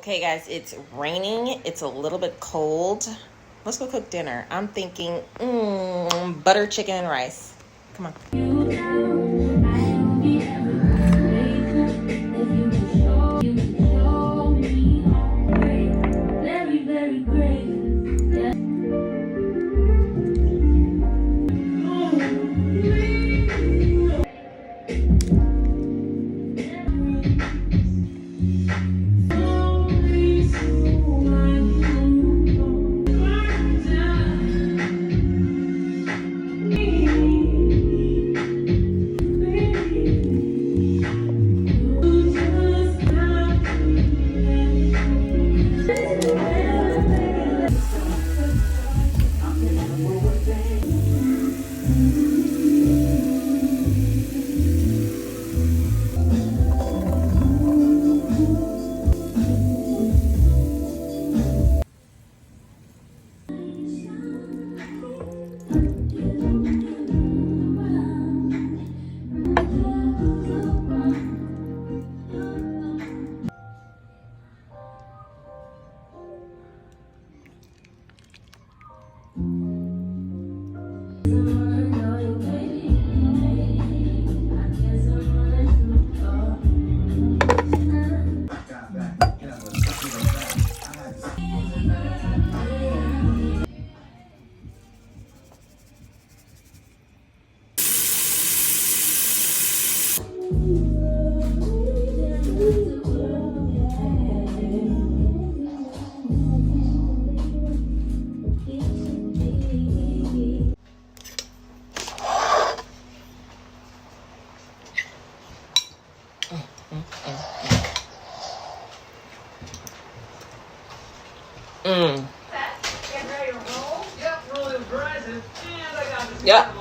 Okay, guys, it's raining. It's a little bit cold. Let's go cook dinner. I'm thinking butter chicken and rice. Come on. Yep.